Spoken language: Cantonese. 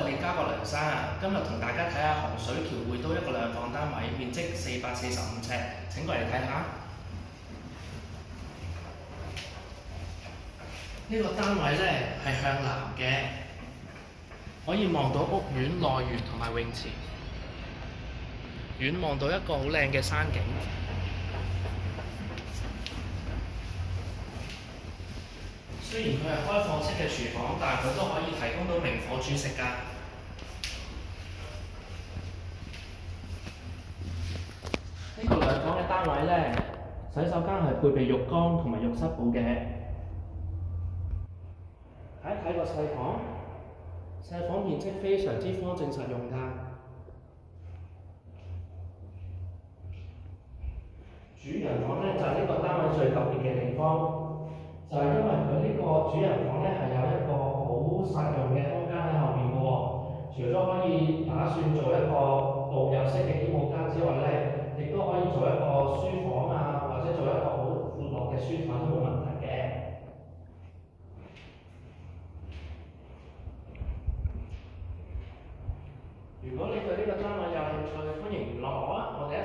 係李家國梁生啊，今日同大家睇下洪水橋匯都一個兩房單位，面積445尺，請過嚟睇下。呢個單位呢係向南嘅，可以望到屋苑內園同埋泳池，遠望到一個好靚嘅山景。雖然佢係開放式嘅廚房，但係佢都可以提供到明火煮食㗎。呢個兩房嘅單位呢，洗手間係配備浴缸同埋浴室寶嘅。睇一睇個細房，細房面積非常之方正實用㗎。主人房呢，就係呢個單位最特別嘅地方，就係因為佢呢個主人房呢，係有一個好實用嘅空間喺後面嘅喎。除咗可以打算做一個導入式嘅衣帽間之外呢，亦都可以做一個書房啊，或者做一個好闊落嘅書台都冇問題嘅。如果你對呢個單位有興趣，歡迎聯絡我啊，我哋一